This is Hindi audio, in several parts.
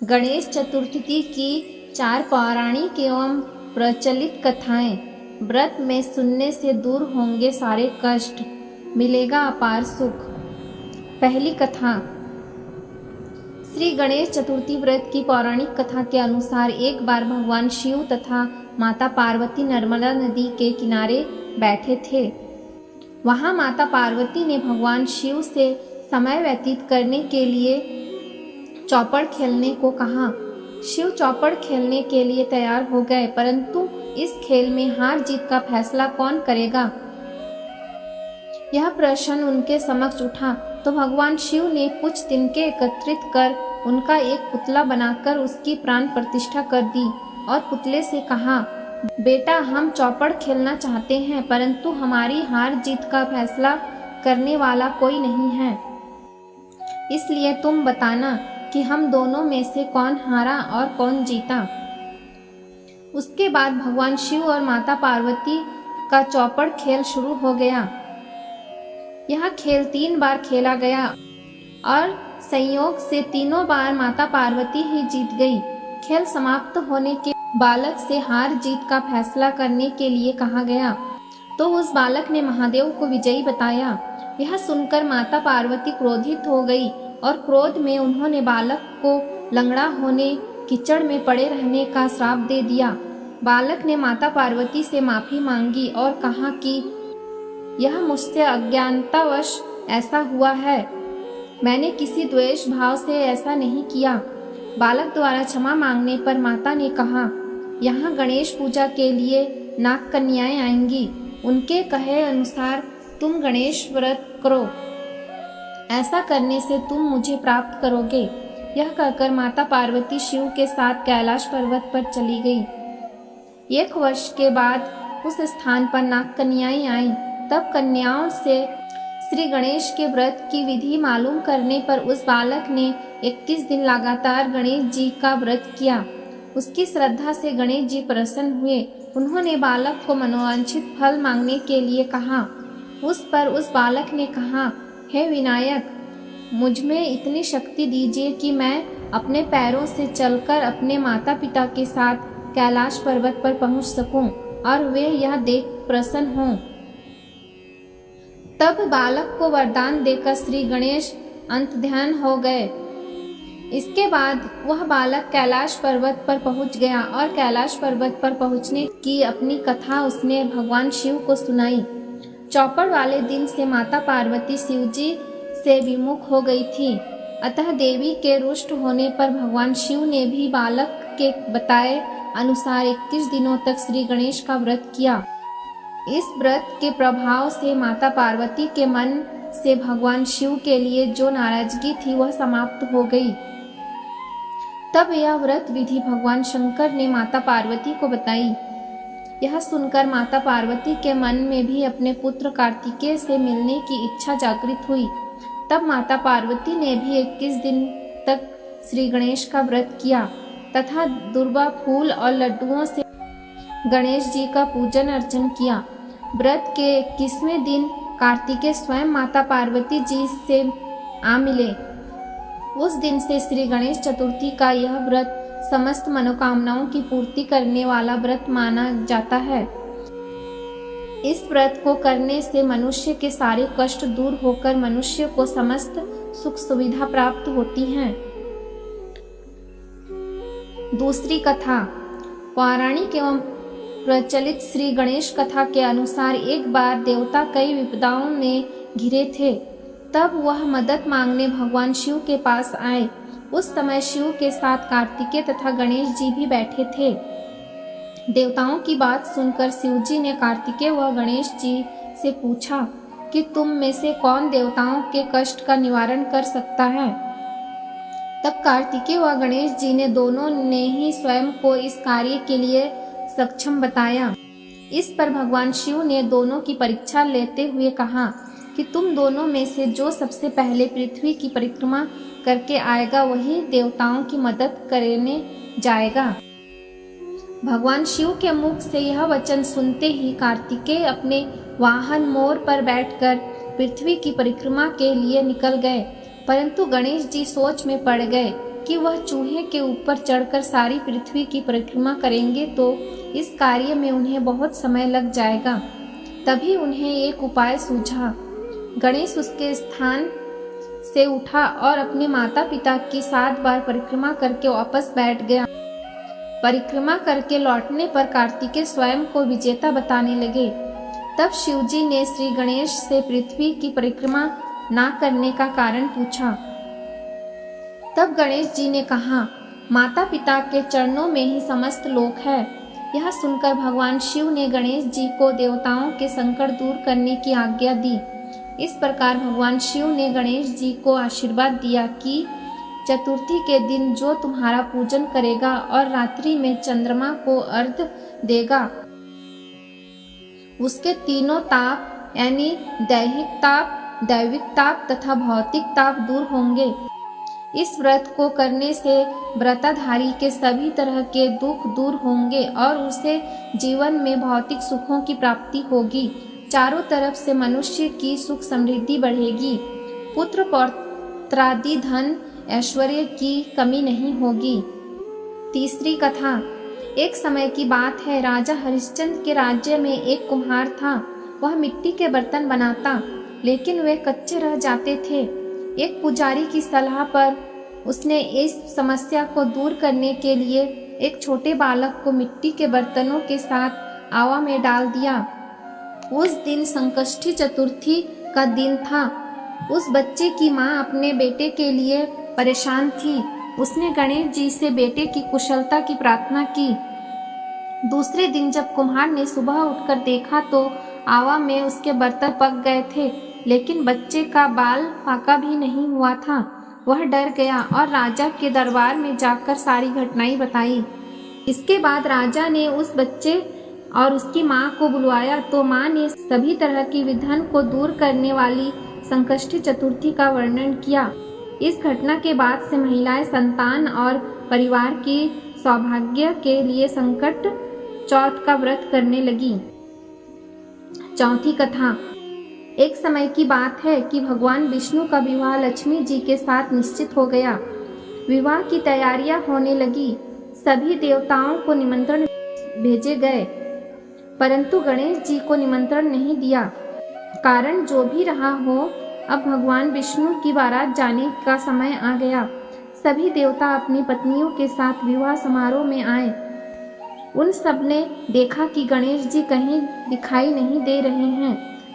गणेश चतुर्थी की 4 पौराणिक एवं प्रचलित कथाएं। व्रत में सुनने से दूर होंगे सारे कष्ट, मिलेगा अपार सुख। पहली कथा। श्री गणेश चतुर्थी व्रत की पौराणिक कथा के अनुसार एक बार भगवान शिव तथा माता पार्वती नर्मदा नदी के किनारे बैठे थे। वहां माता पार्वती ने भगवान शिव से समय व्यतीत करने के लिए चौपड़ खेलने को कहा। शिव चौपड़ खेलने के लिए तैयार हो गए, परंतु इस खेल में हार जीत का फैसला कौन करेगा, यह प्रश्न उनके समक्ष उठा। तो भगवान शिव ने कुछ तिनके एकत्रित कर उनका एक पुतला बनाकर उसकी प्राण प्रतिष्ठा कर दी और पुतले से कहा, बेटा, हम चौपड़ खेलना चाहते हैं, परंतु हमारी हार जीत का फैसला करने वाला कोई नहीं है, इसलिए तुम बताना कि हम दोनों में से कौन हारा और कौन जीता। उसके बाद भगवान शिव और माता पार्वती का चौपड़ खेल शुरू हो गया। यह खेल 3 बार खेला गया और संयोग से तीनों बार माता पार्वती ही जीत गई। खेल समाप्त होने के बालक से हार जीत का फैसला करने के लिए कहा गया, तो उस बालक ने महादेव को विजयी बताया। यह सुनकर माता पार्वती क्रोधित हो गई और क्रोध में उन्होंने बालक को लंगड़ा होने, कीचड़ में पड़े रहने का श्राप दे दिया। बालक ने माता पार्वती से माफी मांगी और कहा कि यह मुझसे अज्ञानतावश ऐसा हुआ है, मैंने किसी द्वेष भाव से ऐसा नहीं किया। बालक द्वारा क्षमा मांगने पर माता ने कहा, यहाँ गणेश पूजा के लिए नाग कन्याएं आएंगी, उनके कहे अनुसार तुम गणेश व्रत करो, ऐसा करने से तुम मुझे प्राप्त करोगे। यह कहकर माता पार्वती शिव के साथ कैलाश पर्वत पर चली गई। 1 वर्ष के बाद उस स्थान पर नाग कन्याएं आईं। तब कन्याओं से श्री गणेश के व्रत की विधि मालूम करने पर उस बालक ने 21 दिन लगातार गणेश जी का व्रत किया। उसकी श्रद्धा से गणेश जी प्रसन्न हुए। उन्होंने बालक को मनोवांछित फल मांगने के लिए कहा। उस पर उस बालक ने कहा, हे विनायक, मुझ में इतनी शक्ति दीजिए कि मैं अपने पैरों से चलकर अपने माता पिता के साथ कैलाश पर्वत पर पहुंच सकूं और वे यह देख प्रसन्न हों। तब बालक को वरदान देकर श्री गणेश अंतर्ध्यान हो गए। इसके बाद वह बालक कैलाश पर्वत पर पहुंच गया और कैलाश पर्वत पर पहुंचने की अपनी कथा उसने भगवान शिव को सुनाई। चौपड़ वाले दिन से माता पार्वती शिवजी से विमुख हो गई थी, अतः देवी के रुष्ट होने पर भगवान शिव ने भी बालक के बताए अनुसार 21 दिनों तक श्री गणेश का व्रत किया। इस व्रत के प्रभाव से माता पार्वती के मन से भगवान शिव के लिए जो नाराजगी थी वह समाप्त हो गई। तब यह व्रत विधि भगवान शंकर ने माता पार्वती को बताई। यह सुनकर माता पार्वती के मन में भी अपने पुत्र कार्तिकेय से मिलने की इच्छा जागृत हुई। तब माता पार्वती ने भी 21 दिन तक श्री गणेश का व्रत किया तथा दुर्वा फूल और लड्डुओं से गणेश जी का पूजन अर्चन किया। व्रत के 21वें दिन कार्तिकेय स्वयं माता पार्वती जी से आ मिले। उस दिन से श्री गणेश चतुर्थी का यह व्रत समस्त मनोकामनाओं की पूर्ति करने वाला व्रत माना जाता है। इस व्रत को करने से मनुष्य के सारे कष्ट दूर होकर मनुष्य को समस्त सुख सुविधा प्राप्त होती हैं। दूसरी कथा। पौराणिक एवं प्रचलित श्री गणेश कथा के अनुसार एक बार देवता कई विपदाओं में घिरे थे। तब वह मदद मांगने भगवान शिव के पास आए। उस समय शिव के साथ कार्तिकेय तथा गणेश जी भी बैठे थे। देवताओं की बात सुनकर शिव जी ने कार्तिकेय व गणेश जी से पूछा कि तुम में से कौन देवताओं के कष्ट का निवारण कर सकता है। तब कार्तिकेय व गणेश जी ने दोनों ने ही स्वयं को इस कार्य के लिए सक्षम बताया। इस पर भगवान शिव ने दोनों की परीक्षा लेते हुए कहा कि तुम दोनों में से जो सबसे पहले पृथ्वी की परिक्रमा करके आएगा वही देवताओं की मदद करने जाएगा। भगवान शिव के मुख से यह वचन सुनते ही कार्तिकेय अपने वाहन मोर पर बैठकर पृथ्वी की परिक्रमा के लिए निकल गए, परंतु गणेश जी सोच में पड़ गए। कि वह चूहे के ऊपर चढ़कर सारी पृथ्वी की परिक्रमा करेंगे तो इस कार्य में उन्हें बहुत समय लग जाएगा। तभी उन्हें एक उपाय सूझा। गणेश उसके स्थान से उठा और अपने माता पिता की 7 बार परिक्रमा करके वापस बैठ गया। परिक्रमा करके लौटने पर कार्तिकेय स्वयं को विजेता बताने लगे। तब शिवजी ने श्री गणेश से पृथ्वी की परिक्रमा ना करने का कारण पूछा। तब गणेश जी ने कहा, माता पिता के चरणों में ही समस्त लोक है। यह सुनकर भगवान शिव ने गणेश जी को देवताओं के संकट दूर करने की आज्ञा दी। इस प्रकार भगवान शिव ने गणेश जी को आशीर्वाद दिया कि चतुर्थी के दिन जो तुम्हारा पूजन करेगा और रात्रि में चंद्रमा को अर्घ्य देगा, उसके तीनों ताप यानी दैहिक ताप, दैविक ताप तथा भौतिक ताप दूर होंगे। इस व्रत को करने से व्रताधारी के सभी तरह के दुख दूर होंगे और उसे जीवन में भौतिक सुखों की प्राप्ति होगी। चारों तरफ से मनुष्य की सुख समृद्धि बढ़ेगी। पुत्र पौत्रादि धन ऐश्वर्य की कमी नहीं होगी। तीसरी कथा। एक समय की बात है, राजा हरिश्चंद्र के राज्य में एक कुम्हार था। वह मिट्टी के बर्तन बनाता, लेकिन वे कच्चे रह जाते थे। एक पुजारी की सलाह पर उसने इस समस्या को दूर करने के लिए एक छोटे बालक को मिट्टी के बर्तनों के साथ आवा में डाल दिया। उस दिन संकष्टी चतुर्थी का दिन था। उस बच्चे की माँ अपने बेटे के लिए परेशान थी। उसने गणेश जी से बेटे की कुशलता की प्रार्थना की। दूसरे दिन जब कुम्हार ने सुबह उठकर देखा तो आवा में उसके बर्तन पक गए थे, लेकिन बच्चे का बाल पाका भी नहीं हुआ था। वह डर गया और राजा के दरबार में जाकर सारी घटनाएं बताई। इसके बाद राजा ने उस बच्चे और उसकी माँ को बुलवाया तो माँ ने सभी तरह की विघ्न को दूर करने वाली संकष्टी चतुर्थी का वर्णन किया। इस घटना के बाद से महिलाएं संतान और परिवार की सौभाग्य के लिए संकट चौथ का व्रत करने लगी। चौथी कथा। एक समय की बात है कि भगवान विष्णु का विवाह लक्ष्मी जी के साथ निश्चित हो गया। विवाह की तैयारियां होने लगी। सभी देवताओं को निमंत्रण भेजे गए, परंतु गणेश जी को निमंत्रण नहीं दिया। कारण जो भी रहा हो, अब भगवान विष्णु की बारात जाने का समय आ गया। सभी देवता अपनी पत्नियों के साथ विवाह समारोह में आए। उन सब ने देखा कि गणेश जी कहीं दिखाई नहीं दे रहे हैं।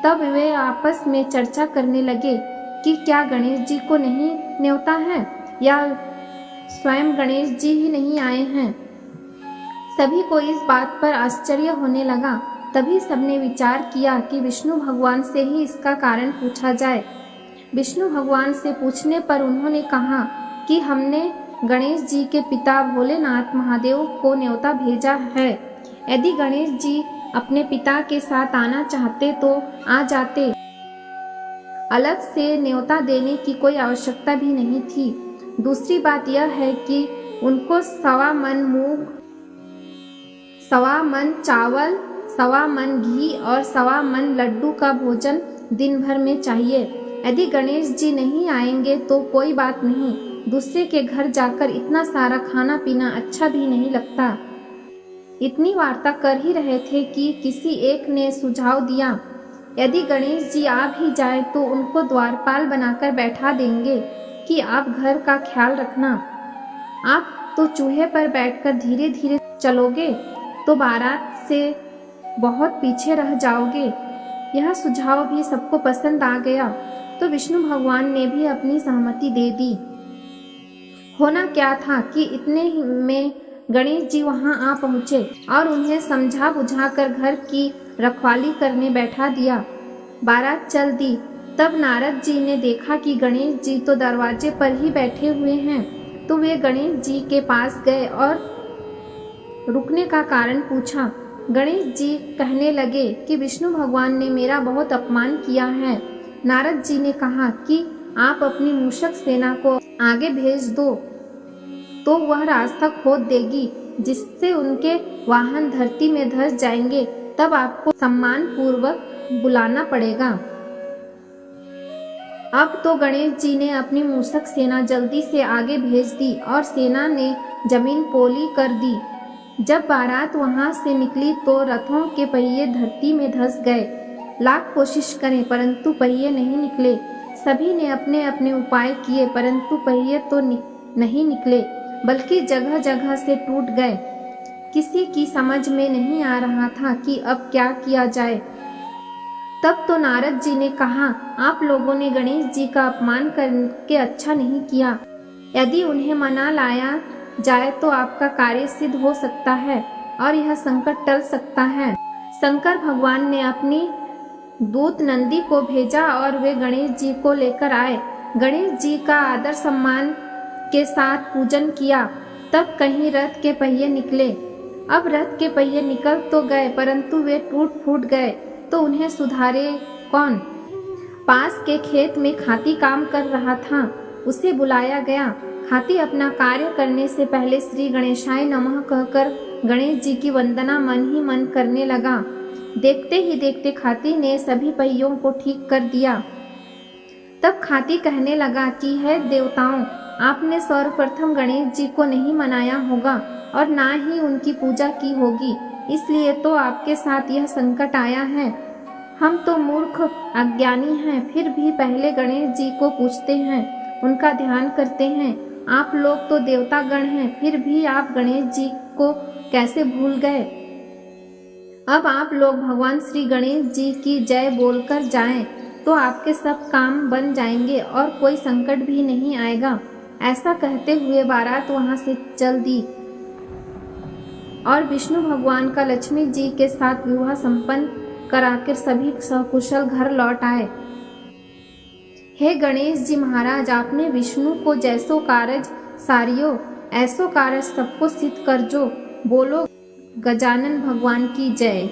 तब वे आपस में चर्चा करने लगे कि क्या गणेश जी को नहीं न्योता है या स्वयं गणेश जी ही नहीं आए हैं। सभी को इस बात पर आश्चर्य होने लगा। तभी सबने विचार किया कि विष्णु भगवान से ही इसका कारण पूछा जाए। विष्णु भगवान से पूछने पर उन्होंने कहा कि हमने गणेश जी के पिता भोलेनाथ महादेव को न्योता भेजा है। यदि गणेश जी अपने पिता के साथ आना चाहते तो आ जाते। अलग से न्योता देने की कोई आवश्यकता भी नहीं थी। दूसरी बात यह है कि उनको 1.25 मन मूंग, 1.25 मन चावल, 1.25 मन घी और 1.25 मन लड्डू का भोजन दिन भर में चाहिए। यदि गणेश जी नहीं आएंगे तो कोई बात नहीं, दूसरे के घर जाकर इतना सारा खाना पीना अच्छा भी नहीं लगता। इतनी वार्ता कर ही रहे थे कि किसी एक ने सुझाव दिया, यदि गणेश जी आ भी जाए तो उनको द्वारपाल बनाकर बैठा देंगे कि आप घर का ख्याल रखना। आप तो चूहे पर बैठकर धीरे धीरे चलोगे तो बारात से बहुत पीछे रह जाओगे। यह सुझाव भी सबको पसंद आ गया तो विष्णु भगवान ने भी अपनी सहमति दे दी। होना क्या था कि इतने ही में गणेश जी वहां आ पहुंचे और उन्हें समझा बुझाकर घर की रखवाली करने बैठा दिया। बारात चल दी। तब नारद जी ने देखा कि गणेश जी तो दरवाजे पर ही बैठे हुए हैं, तो वे गणेश जी के पास गए और रुकने का कारण पूछा। गणेश जी कहने लगे कि विष्णु भगवान ने मेरा बहुत अपमान किया है। नारद जी ने कहा कि आप अपनी मूषक सेना को आगे भेज दो तो वह रास्ता खोद देगी, जिससे उनके वाहन धरती में धंस जाएंगे। तब आपको सम्मान पूर्वक बुलाना पड़ेगा। अब तो गणेश जी ने अपनी मूषक सेना जल्दी से आगे भेज दी और सेना ने जमीन पोली कर दी। जब बारात वहां से निकली तो रथों के पहिए धरती में धंस गए। लाख कोशिश करें परंतु पहिए नहीं निकले। सभी ने अपने अपने उपाय किए परंतु पहिए तो नहीं निकले, बल्कि जगह जगह से टूट गए। किसी की समझ में नहीं आ रहा था कि अब क्या किया जाए। तब तो नारद जी ने कहा, आप लोगों ने गणेश जी का अपमान करके अच्छा नहीं किया। यदि उन्हें मना लाया जाए तो आपका कार्य सिद्ध हो सकता है और यह संकट टल सकता है। शंकर भगवान ने अपनी दूत नंदी को भेजा और वे गणेश जी को लेकर आए। गणेश जी का आदर सम्मान के साथ पूजन किया। तब कहीं रथ के पहिए निकले। अब रथ के पहिए निकल तो गए परंतु वे टूट फूट गए, तो उन्हें सुधारे कौन। पास के खेत में खाती काम कर रहा था, उसे बुलाया गया। खाती अपना कार्य करने से पहले श्री गणेशाय नमः कहकर गणेश जी की वंदना मन ही मन करने लगा। देखते ही देखते खाती ने सभी पहियों को ठीक कर दिया। तब खाती कहने लगा कि हे देवताओं, आपने सर्वप्रथम गणेश जी को नहीं मनाया होगा और ना ही उनकी पूजा की होगी, इसलिए तो आपके साथ यह संकट आया है। हम तो मूर्ख अज्ञानी हैं, फिर भी पहले गणेश जी को पूजते हैं, उनका ध्यान करते हैं। आप लोग तो देवता गण हैं, फिर भी आप गणेश जी को कैसे भूल गए। अब आप लोग भगवान श्री गणेश जी की जय बोलकर जाएं, तो आपके सब काम बन जाएंगे और कोई संकट भी नहीं आएगा। ऐसा कहते हुए बारात वहां से चल दी और विष्णु भगवान का लक्ष्मी जी के साथ विवाह संपन्न कराकर सभी सकुशल घर लौट आए। हे गणेश जी महाराज, आपने विष्णु को जैसो कारज सारियो ऐसो कारज सबको सिद्ध कर जो। बोलो गजानन भगवान की जय।